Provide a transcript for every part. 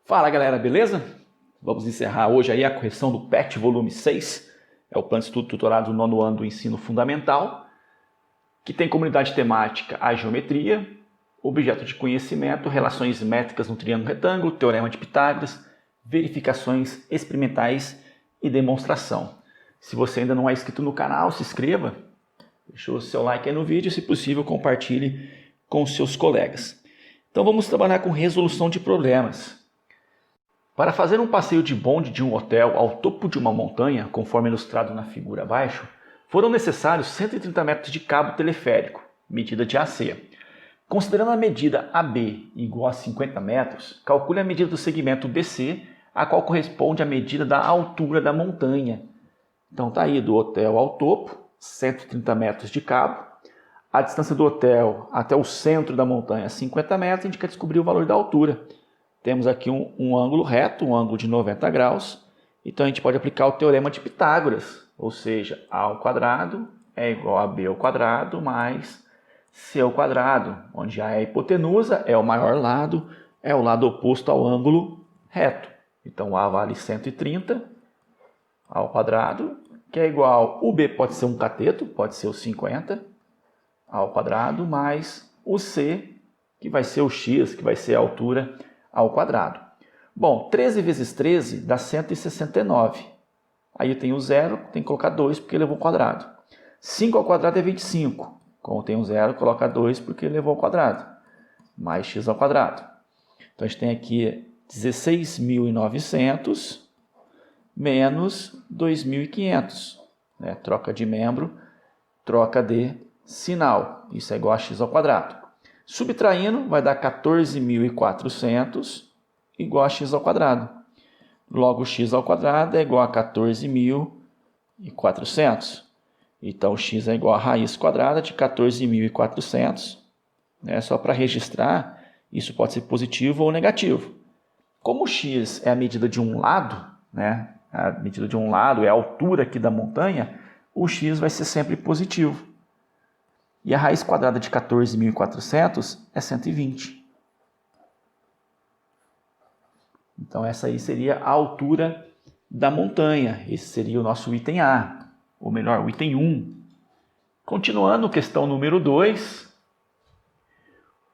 Fala galera, beleza? Vamos encerrar hoje aí a correção do PET volume 6, é o Plano de Estudo Tutorado do 9º ano do Ensino Fundamental, que tem como unidade temática a geometria, objeto de conhecimento, relações métricas no triângulo retângulo, teorema de Pitágoras, verificações experimentais e demonstração. Se você ainda não é inscrito no canal, se inscreva, deixa o seu like aí no vídeo e, se possível, compartilhe com os seus colegas. Então vamos trabalhar com resolução de problemas. Para fazer um passeio de bonde de um hotel ao topo de uma montanha, conforme ilustrado na figura abaixo, foram necessários 130 metros de cabo teleférico, medida de AC. Considerando a medida AB igual a 50 metros, calcule a medida do segmento BC, a qual corresponde à medida da altura da montanha. Então está aí do hotel ao topo, 130 metros de cabo. A distância do hotel até o centro da montanha é 50 metros, a gente quer descobrir o valor da altura. Temos aqui um ângulo reto, um ângulo de 90 graus. Então a gente pode aplicar o teorema de Pitágoras, ou seja, A ao quadrado é igual a B ao quadrado mais C ao quadrado, onde A é a hipotenusa, é o maior lado, é o lado oposto ao ângulo reto. Então A vale 130 ao quadrado, que é igual, o B pode ser um cateto, pode ser o 50 ao quadrado, mais o C, que vai ser o x, que vai ser a altura ao quadrado. Bom, 13 vezes 13 dá 169. Aí eu tenho 0, tem que colocar 2 porque levou ao quadrado. 5 ao quadrado é 25. Como tem um 0, coloca 2 porque levou ao quadrado. Mais x ao quadrado. Então a gente tem aqui 16.900 menos 2.500. Né? Troca de membro, troca de sinal. Isso é igual a x ao quadrado. Subtraindo, vai dar 14.400 igual a x ao quadrado. Logo, x ao quadrado é igual a 14.400. Então, x é igual a raiz quadrada de 14.400. Né? Só para registrar, isso pode ser positivo ou negativo. Como x é a medida de um lado, né? A medida de um lado é a altura aqui da montanha, o x vai ser sempre positivo. E a raiz quadrada de 14.400 é 120. Então, essa aí seria a altura da montanha. Esse seria o nosso item A, ou melhor, o item 1. Continuando, questão número 2.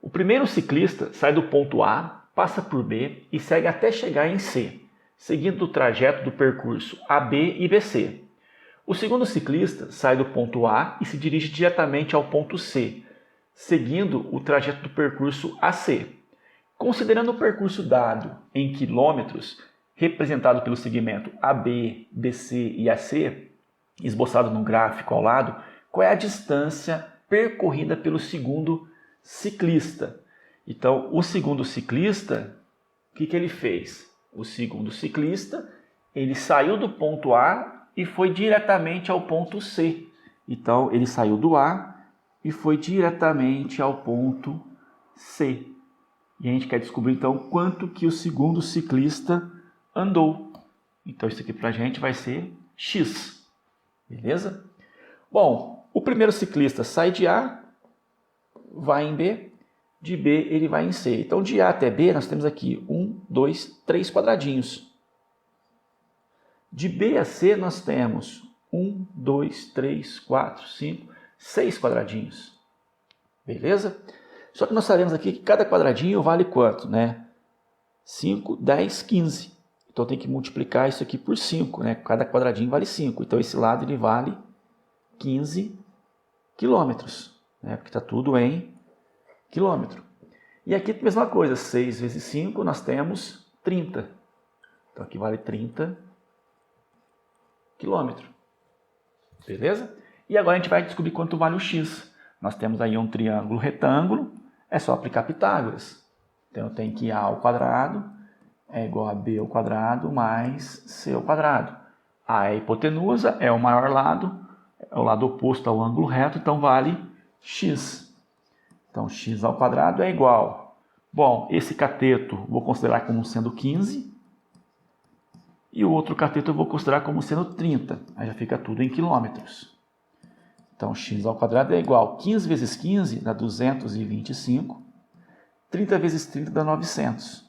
O primeiro ciclista sai do ponto A, passa por B e segue até chegar em C, seguindo o trajeto do percurso AB e BC. O segundo ciclista sai do ponto A e se dirige diretamente ao ponto C, seguindo o trajeto do percurso AC. Considerando o percurso dado em quilômetros, representado pelo segmento AB, BC e AC, esboçado no gráfico ao lado, qual é a distância percorrida pelo segundo ciclista? Então, o segundo ciclista, o que ele fez? O segundo ciclista, ele saiu do ponto A e foi diretamente ao ponto C. Então, ele saiu do A e foi diretamente ao ponto C. E a gente quer descobrir, então, quanto que o segundo ciclista andou. Então, isso aqui para a gente vai ser x. Beleza? Bom, o primeiro ciclista sai de A, vai em B. De B, ele vai em C. Então, de A até B, nós temos aqui 1, 2, 3 quadradinhos. De B a C, nós temos 1, 2, 3, 4, 5, 6 quadradinhos. Beleza? Só que nós sabemos aqui que cada quadradinho vale quanto, né? 5, 10, 15. Então tem que multiplicar isso aqui por 5, né? Cada quadradinho vale 5. Então esse lado ele vale 15 quilômetros, né? Porque está tudo em quilômetro. E aqui a mesma coisa, 6 vezes 5 nós temos 30. Então aqui vale 30 quilômetro. Beleza? E agora a gente vai descobrir quanto vale o x. Nós temos aí um triângulo retângulo, é só aplicar Pitágoras. Então eu tenho que A ao quadrado é igual a B ao quadrado mais C ao quadrado. A é a hipotenusa, é o maior lado, é o lado oposto ao ângulo reto, então vale x. Então x ao quadrado é igual. Bom, esse cateto vou considerar como sendo 15. E o outro cateto eu vou considerar como sendo 30. Aí já fica tudo em quilômetros. Então, x ao quadrado é igual a 15 vezes 15 dá 225. 30 vezes 30 dá 900.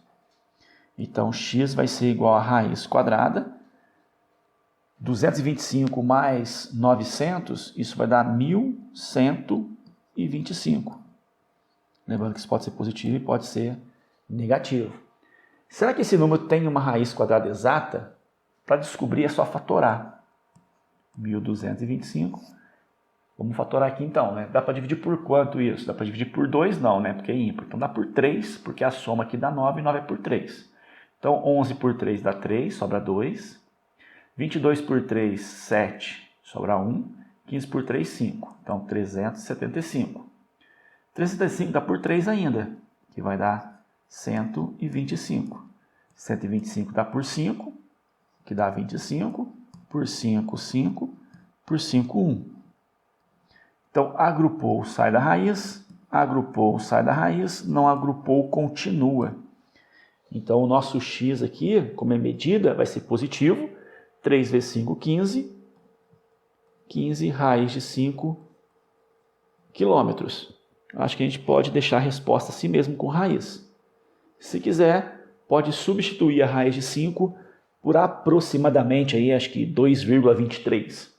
Então, x vai ser igual a raiz quadrada. 225 mais 900, isso vai dar 1.125. Lembrando que isso pode ser positivo e pode ser negativo. Será que esse número tem uma raiz quadrada exata? Para descobrir é só fatorar. 1.225. Vamos fatorar aqui então, né? Dá para dividir por quanto isso? Dá para dividir por 2? Não, né? Porque é ímpar. Então dá por 3, porque a soma aqui dá 9 e 9 é por 3. Então 11 por 3 dá 3, sobra 2. 22 por 3, 7, sobra 1. 15 por 3, 5. Então 375. 375 dá por 3 ainda, que vai dar 125. 125 dá por 5, que dá 25. Por 5, 5. Por 5, 1. Então, agrupou, sai da raiz. Agrupou, sai da raiz. Não agrupou, continua. Então, o nosso x aqui, como é medida, vai ser positivo. 3 vezes 5, 15. 15 raiz de 5 quilômetros. Acho que a gente pode deixar a resposta assim mesmo com raiz. Se quiser, pode substituir a raiz de 5 por aproximadamente, aí, acho que 2,23.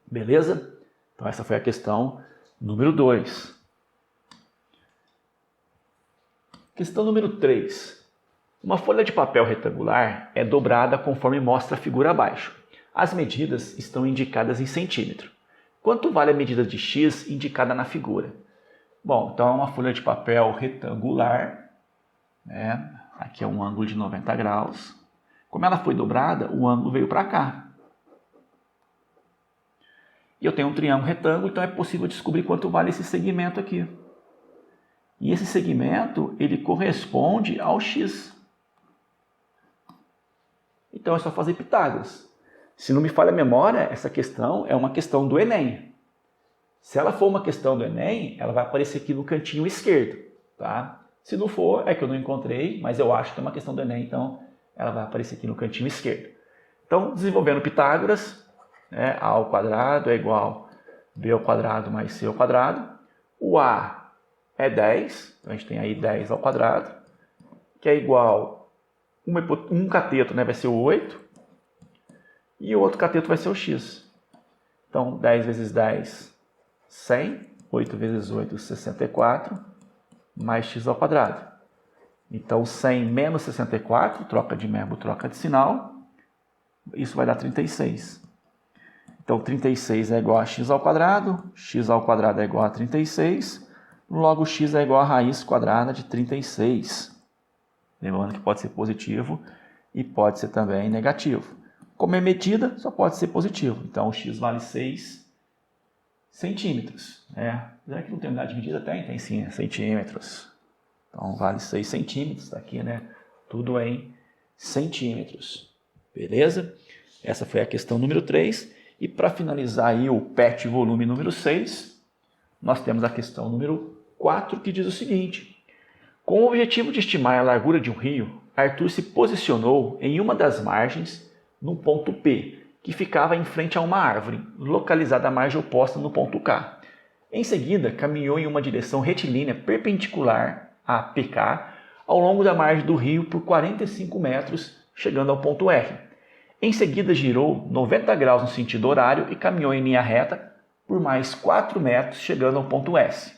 Beleza? Então essa foi a questão número 2. Questão número 3. Uma folha de papel retangular é dobrada conforme mostra a figura abaixo. As medidas estão indicadas em centímetro. Quanto vale a medida de x indicada na figura? Bom, então é uma folha de papel retangular, né? Aqui é um ângulo de 90 graus. Como ela foi dobrada, o ângulo veio para cá. E eu tenho um triângulo retângulo, então é possível descobrir quanto vale esse segmento aqui. E esse segmento, ele corresponde ao x. Então é só fazer Pitágoras. Se não me falha a memória, essa questão é uma questão do Enem. Se ela for uma questão do Enem, ela vai aparecer aqui no cantinho esquerdo, tá? Se não for, é que eu não encontrei, mas eu acho que é uma questão do Enem, então ela vai aparecer aqui no cantinho esquerdo. Então, desenvolvendo Pitágoras, né, a ao quadrado é igual a b ao quadrado mais c ao quadrado. O a é 10, então a gente tem aí 10 ao quadrado, que é igual um cateto, né, vai ser o 8, e o outro cateto vai ser o x. Então, 10 vezes 10, 100, 8 vezes 8, 64, mais x ao quadrado. Então, 100 menos 64, troca de verbo, troca de sinal, isso vai dar 36. Então, 36 é igual a x ao quadrado é igual a 36, logo x é igual a raiz quadrada de 36. Lembrando que pode ser positivo e pode ser também negativo. Como é medida, só pode ser positivo. Então, o x vale 6 centímetros. Será que não tem unidade de medida? Tem sim, é centímetros. Então, vale 6 centímetros, está aqui, né? Tudo em centímetros. Beleza? Essa foi a questão número 3. E para finalizar aí o PET volume número 6, nós temos a questão número 4, que diz o seguinte. Com o objetivo de estimar a largura de um rio, Arthur se posicionou em uma das margens no ponto P, que ficava em frente a uma árvore, localizada à margem oposta no ponto K. Em seguida, caminhou em uma direção retilínea perpendicular a PK ao longo da margem do rio por 45 metros, chegando ao ponto R. Em seguida, girou 90 graus no sentido horário e caminhou em linha reta por mais 4 metros, chegando ao ponto S.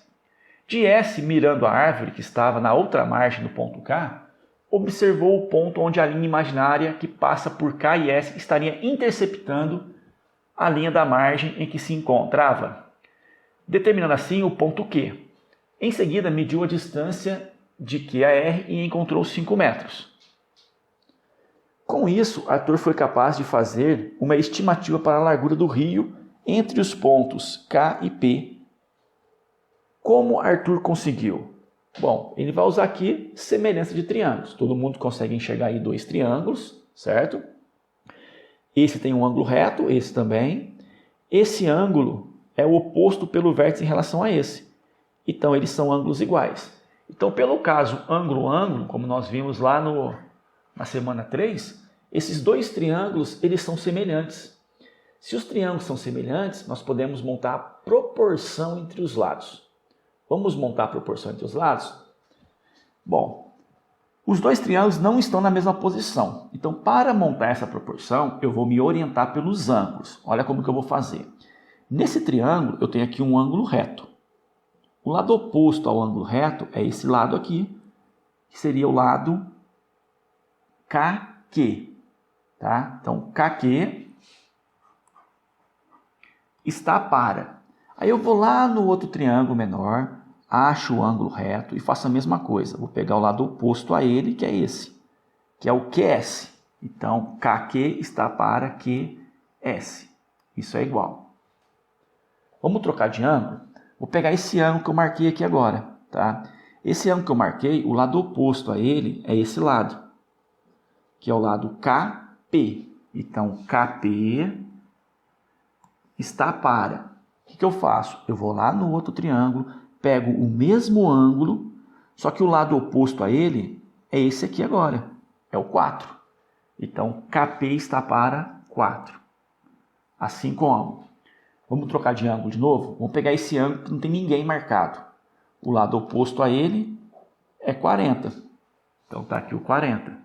De S, mirando a árvore que estava na outra margem do ponto K, observou o ponto onde a linha imaginária que passa por K e S estaria interceptando a linha da margem em que se encontrava, determinando assim o ponto Q. Em seguida, mediu a distância de Q a R e encontrou 5 metros. Com isso, Arthur foi capaz de fazer uma estimativa para a largura do rio entre os pontos K e P. Como Arthur conseguiu? Bom, ele vai usar aqui semelhança de triângulos. Todo mundo consegue enxergar aí 2 triângulos, certo? Esse tem um ângulo reto, esse também. Esse ângulo é o oposto pelo vértice em relação a esse. Então, eles são ângulos iguais. Então, pelo caso ângulo-ângulo, como nós vimos lá na semana 3, esses 2 triângulos, eles são semelhantes. Se os triângulos são semelhantes, nós podemos montar a proporção entre os lados. Vamos montar a proporção entre os lados? Bom, Os dois triângulos não estão na mesma posição. Então, para montar essa proporção, eu vou me orientar pelos ângulos. Olha como que eu vou fazer. Nesse triângulo, eu tenho aqui um ângulo reto. O lado oposto ao ângulo reto é esse lado aqui, que seria o lado KQ. Tá? Então, KQ está para. Aí eu vou lá no outro triângulo menor, acho o ângulo reto e faço a mesma coisa. Vou pegar o lado oposto a ele, que é esse, que é o QS. Então, KQ está para QS. Isso é igual. Vamos trocar de ângulo? Vou pegar esse ângulo que eu marquei aqui agora. Tá? Esse ângulo que eu marquei, o lado oposto a ele é esse lado, que é o lado KP. Então, KP está para. O que eu faço? Eu vou lá no outro triângulo, pego o mesmo ângulo, só que o lado oposto a ele é esse aqui agora, é o 4. Então, KP está para 4. Assim como. Vamos trocar de ângulo de novo? Vamos pegar esse ângulo que não tem ninguém marcado. O lado oposto a ele é 40. Então, está aqui o 40.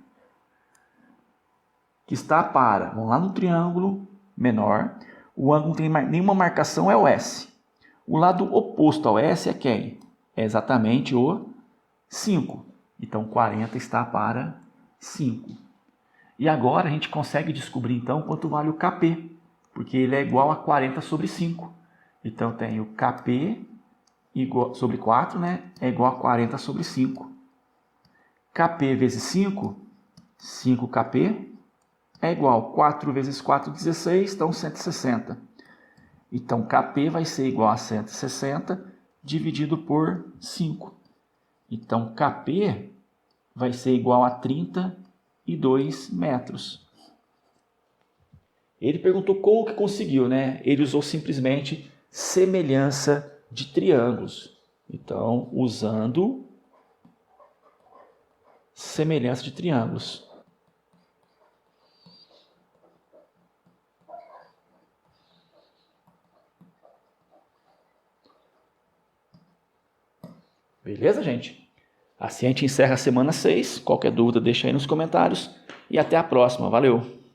Que está para. Vamos lá no triângulo menor. O ângulo não tem nenhuma marcação, é o S. O lado oposto ao S é quem? É exatamente o 5. Então, 40 está para 5. E agora a gente consegue descobrir, então, quanto vale o KP. Porque ele é igual a 40 sobre 5. Então, eu tenho KP sobre 4, né? É igual a 40 sobre 5. KP vezes 5, 5KP, é igual a 4 vezes 4, 16, então 160. Então, KP vai ser igual a 160 dividido por 5. Então, KP vai ser igual a 32 metros. Ele perguntou como que conseguiu, né? Ele usou simplesmente semelhança de triângulos. Então, usando semelhança de triângulos. Beleza, gente? Assim a gente encerra a semana 6. Qualquer dúvida, deixa aí nos comentários. E até a próxima. Valeu!